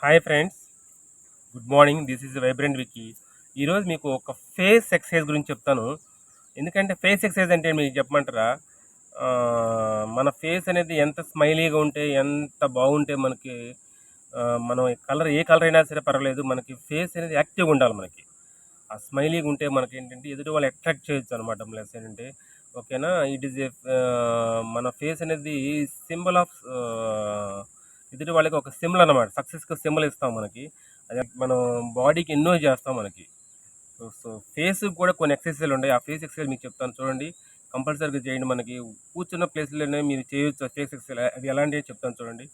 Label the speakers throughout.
Speaker 1: Hi friends, good morning. This is vibrant Vicky. ఈరోజు మీకు ఒక ఫేస్ ఎక్సర్సైజ్ గురించి చెప్తాను. ఎందుకంటే ఫేస్ ఎక్సర్సైజ్ అంటే మీకు చెప్పమంటారా? ఆ, మన ఫేస్ అనేది ఎంత స్మైలీగా ఉంటే, ఎంత బాగుంటే మనకి మనం ఏ కలర్ అయినా సరే పర్వాలేదు, మనకి ఫేస్ అనేది యాక్టివ్గా ఉండాలి. మనకి ఆ స్మైలీగా ఉంటే మనకి ఏంటంటే ఎదుటి వాళ్ళు అట్రాక్ట్ చేయొచ్చు అనమాట. ప్లస్ ఏంటంటే ఓకేనా, ఇట్ ఈస్ ఏ మన ఫేస్ అనేది సింబల్ ఆఫ్ ఎదుటి వాళ్ళకి ఒక సింబల్ అనమాట. సక్సెస్కి సింబల్ ఇస్తాం మనకి. అది మనం బాడీకి ఎన్నో చేస్తాం మనకి. సో ఫేస్ కూడా కొన్ని ఎక్సర్సైజ్లు ఉన్నాయి. ఆ ఫేస్ ఎక్సర్సైజ్ మీకు చెప్తాను, చూడండి. కంపల్సరీగా చేయండి. మనకి కూర్చున్న ప్లేస్లోనే మీరు చేయొచ్చు ఆ ఫేస్ ఎక్సర్సైజ్. అవి ఎలాంటివి చెప్తాను చూడండి.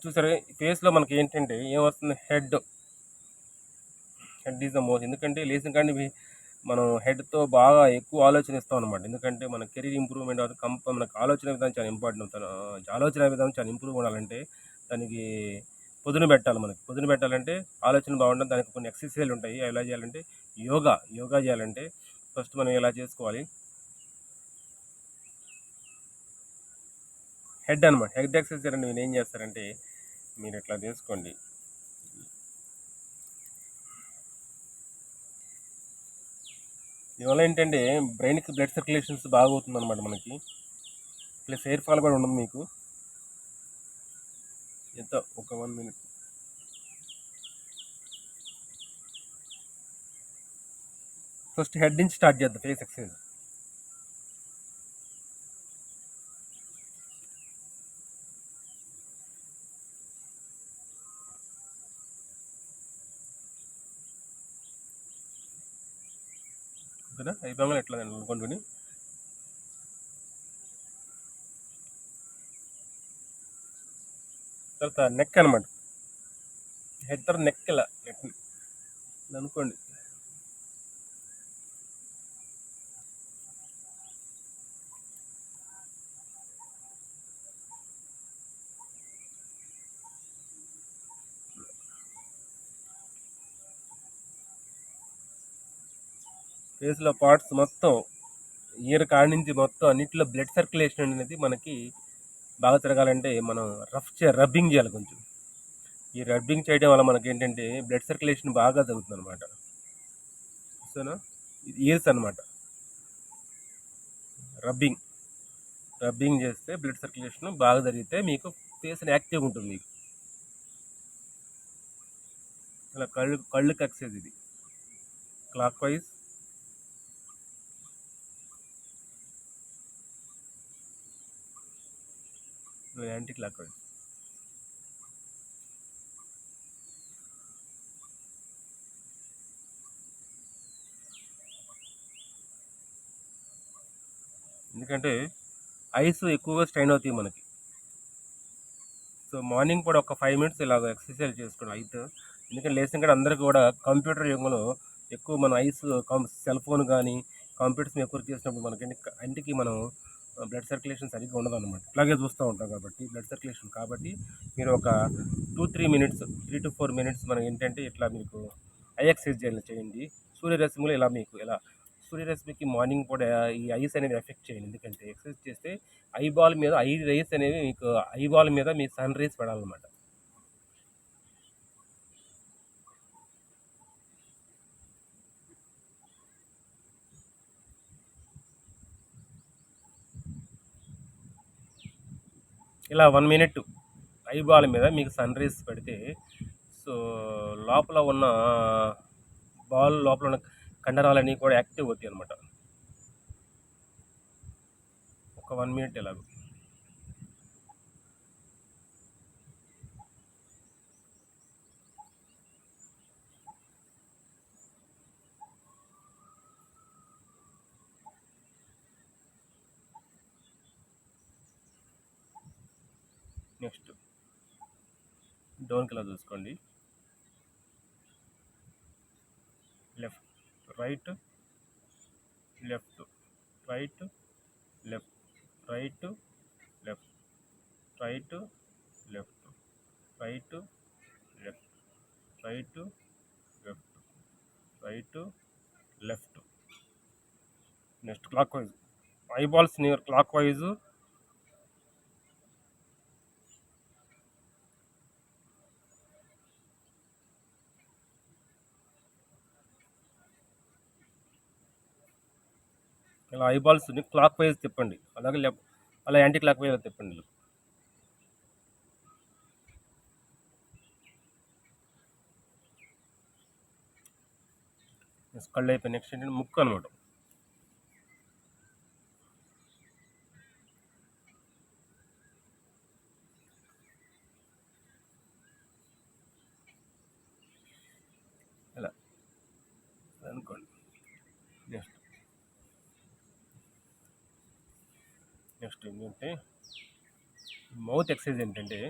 Speaker 1: చూసారు, ఫేస్లో మనకి ఏంటంటే ఏమొస్తుంది, head. Head is the most. ఎందుకంటే లేచిన కానీ మనం హెడ్తో బాగా ఎక్కువ ఆలోచన ఇస్తాం అనమాట. ఎందుకంటే మన కెరీర్ ఇంప్రూవ్మెంట్ అవుతుంది. మనకు ఆలోచన విధానం చాలా ఇంపార్టెంట్. ఆలోచన విధానం చాలా ఇంప్రూవ్ ఉండాలంటే దానికి పొదును పెట్టాలి. మనకి పొదును పెట్టాలంటే ఆలోచన బాగుంటుంది. దానికి కొన్ని ఎక్సర్సైజ్లు ఉంటాయి. అవి ఎలా చేయాలంటే యోగా చేయాలంటే ఫస్ట్ మనం ఎలా చేసుకోవాలి, హెడ్ అనమాట. హెడ్ ఎక్సర్సైజ్ అంటే మీరు ఏం చేస్తారంటే, మీరు ఇట్లా చేసుకోండి. దీనివల్ల ఏంటంటే బ్రెయిన్కి బ్లడ్ సర్క్యులేషన్స్ బాగా అవుతుంది అనమాట మనకి. ప్లస్ హెయిర్ ఫాల్ కూడా ఉండదు మీకు. ఎంత ఒక 1 minute. ఫస్ట్ హెడ్ నుంచి స్టార్ట్ చేద్దాం ఫేస్ ఎక్సర్సైజ్. ఓకేనా, అయిపోయాక ఎట్లా అనుకుంటుని తర్వాత నెక్ అనమాట. హెడ్ తర్వాత నెక్ ఇలా నెక్ అనుకోండి. ఫేస్లో పార్ట్స్ మొత్తం, ఇయర్ కాడి నుంచి మొత్తం అన్నింటిలో బ్లడ్ సర్క్యులేషన్ అనేది మనకి బాగా తిరగాలంటే మనం రబ్బింగ్ చేయాలి కొంచెం. ఈ రబ్బింగ్ చేయడం వల్ల మనకి ఏంటంటే బ్లడ్ సర్క్యులేషన్ బాగా జరుగుతుంది అనమాట. చూసానా, ఇది ఇయర్స్ అనమాట. రబ్బింగ్ రబ్బింగ్ చేస్తే బ్లడ్ సర్క్యులేషన్ బాగా జరిగితే మీకు ఫేస్ యాక్టివ్గా ఉంటుంది. మీకు ఇలా కళ్ళుకి ఎక్సర్సైజ్ ఇది. Clock wise, anti clock wise. ఎందుకంటే ఐస్ ఎక్కువగా స్ట్రైన్ అవుతాయి మనకి. సో మార్నింగ్ కూడా ఒక 5 minutes ఇలాగ ఎక్సర్సైజ్ చేసుకోండి అయితే. ఎందుకంటే లేచిన కూడా అందరికీ కూడా కంప్యూటర్ యుగంలో ఎక్కువ మన ఐస్, సెల్ ఫోన్ కానీ కంప్యూటర్స్ మీద ఎక్కువ చేసినప్పుడు మనకి ఇంటికి మనం బ్లడ్ సర్క్యులేషన్ సరిగ్గా ఉండదు అనమాట. ఇట్లాగే చూస్తూ ఉంటాం కాబట్టి బ్లడ్ సర్క్యులేషన్. కాబట్టి మీరు ఒక 2-3 minutes, 3 to 4 minutes మనం ఏంటంటే ఇట్లా మీకు ఐ ఎక్సర్సైజ్ చేయండి. సూర్యరశ్మిలో ఇలా మీకు ఇలా సూర్యరశ్మికి మార్నింగ్ కూడా ఈ ఐస్ అనేది ఎఫెక్ట్ చేయండి. ఎందుకంటే ఎక్సర్సైజ్ చేస్తే ఐ రేస్ అనేవి మీకు ఐబాల్ మీద మీ సన్ రేస్ పడాలన్నమాట. ఇలా 1 minute ఐబాల్ మీద మీకు సన్ రేస్ పెడితే సో లోపల ఉన్న బాల్ లోపల ఉన్న కండరాలన్నీ కూడా యాక్టివ్ అవుతాయి అనమాట. ఒక 1 minute ఎలాగో. నెక్స్ట్ డౌన్కి ఇలా చూసుకోండి. Left, right, left, right, left, right, left, right, left, right, left, right, left, right, left. Next clock wise. Eyeballs near clock wise ఇలా ఐబాల్స్ని క్లాక్ వైజ్ తిప్పండి, అలాగే అలా యాంటీ క్లాక్ వైజ్ తిప్పండి. కళ్ళు అయిపోయి నెక్స్ట్ ఏంటంటే ముక్కు అనమాట. ఇలా అనుకోండి. నెక్స్ట్ ఏంటంటే మౌత్ ఎక్సర్సైజ్ ఏంటంటే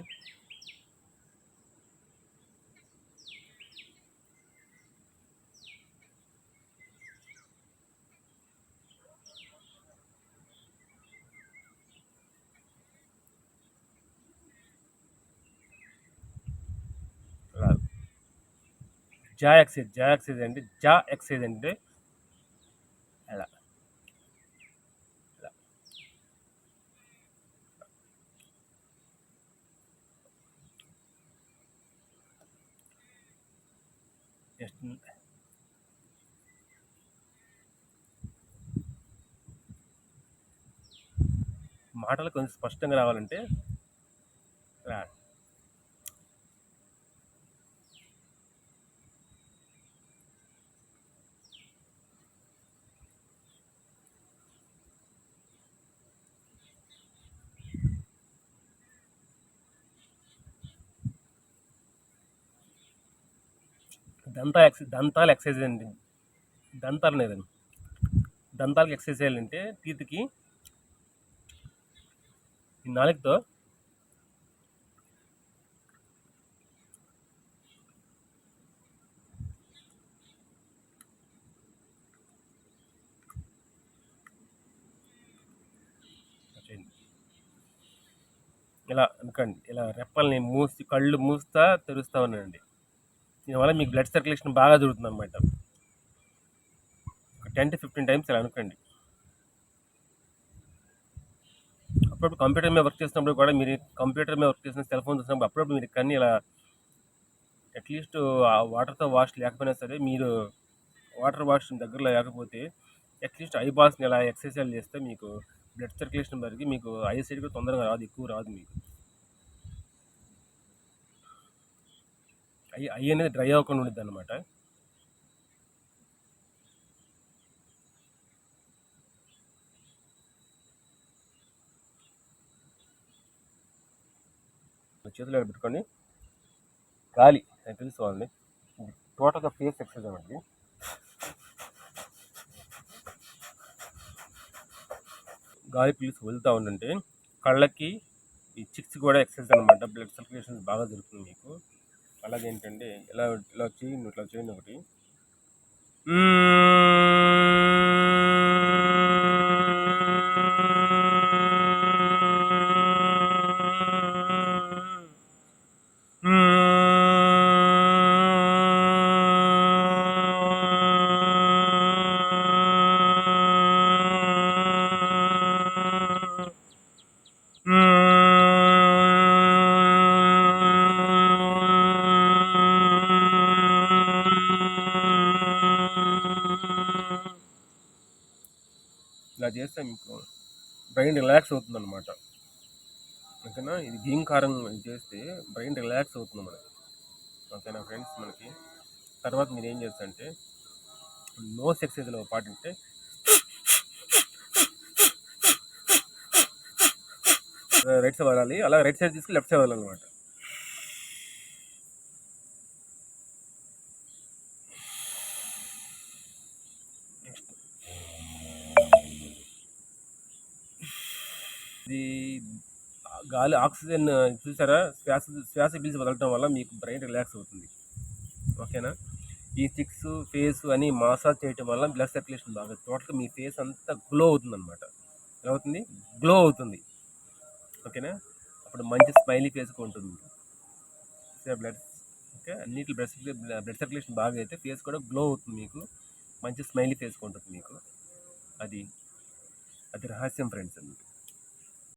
Speaker 1: జా ఎక్సైజ్ అంటే అలా ఇలా నెక్స్ట్ మాటలు కొంచెం స్పష్టంగా రావాలంటే ఇలా దంతాల ఎక్సర్సైజ్ అండి. దంతాలు లేదండి, దంతాలకు ఎక్సర్సైజ్ చేయాలంటే టీత్కి ఈ నాలుగుతో ఇలా అనుకోండి, ఇలా రెప్పల్ని కళ్ళు మూస్తా తెరుస్తా ఉన్నాయండి. దీనివల్ల మీకు బ్లడ్ సర్క్యులేషన్ బాగా జరుగుతుంది అనమాట. ఒక 10 to 15 టైమ్స్ ఇలా అనుకోండి. అప్పుడప్పుడు కంప్యూటర్ మీద వర్క్ చేసినప్పుడు కూడా, మీరు కంప్యూటర్ మీద వర్క్ చేసిన సెల్ ఫోన్ చూసినప్పుడు అప్పుడప్పుడు మీరు కన్నీ ఇలా అట్లీస్ట్ వాటర్తో వాష్ లేకపోయినా సరే, మీరు వాటర్ వాష్ దగ్గరలో లేకపోతే అట్లీస్ట్ ఐబాల్స్ని ఇలా ఎక్సర్సైజ్ చేస్తే మీకు బ్లడ్ సర్క్యులేషన్ పెరిగి మీకు ఐ సైడ్ కూడా తొందరగా రాదు, ఎక్కువ రాదు. మీకు ఐ అనేది డ్రై అవ్వకుండా ఉంటుంది అనమాట. చేతిలో పెట్టుకొని గాలి తెలుసుకోవాలండి. టోటల్గా ఫేస్ ఎక్సర్సైజ్ అండి. గాలి పీల్చి వెళ్తూ ఉండంటే కళ్ళకి ఈ చిక్స్ కూడా ఎక్సర్సైజ్ అనమాట. బ్లడ్ సర్క్యులేషన్ బాగా జరుగుతుంది మీకు. అలాగే ఏంటంటే ఇలా చేయండి ఒకటి. ఇలా చేస్తే మీకు బ్రెయిన్ రిలాక్స్ అవుతుంది అనమాట. ఓకేనా, ఇది భీంకారం చేస్తే బ్రెయిన్ రిలాక్స్ అవుతుంది మనకి. ఓకేనా ఫ్రెండ్స్, మనకి తర్వాత మీరు ఏం చేస్తారంటే నోస్ ఎక్సర్సైజ్లో పాటింటే రైట్ సైడ్ వదలాలి, అలా రైట్ సైడ్ తీసుకుని లెఫ్ట్ సైడ్ వదలాలి అనమాట. ఇది గాలి ఆక్సిజన్ చూసారా, శ్వాస పీల్చి వదలటం వల్ల మీకు బ్రెయిన్ రిలాక్స్ అవుతుంది. ఓకేనా, ఈ స్టిక్స్ ఫేస్ అని మసాజ్ చేయటం వల్ల బ్లడ్ సర్క్యులేషన్ బాగా టోటల్గా మీ ఫేస్ అంతా గ్లో అవుతుంది అనమాట. ఎలా అవుతుంది? గ్లో అవుతుంది. ఓకేనా, అప్పుడు మంచి స్మైలీ ఫేస్ ఉంటుంది బ్లడ్. ఓకే, అన్నిటి బ్లడ్ సర్క్యులేషన్ బాగా అయితే ఫేస్ కూడా గ్లో అవుతుంది, మీకు మంచి స్మైలీ ఫేస్ ఉంటుంది మీకు. అది రహస్యం ఫ్రెండ్స్.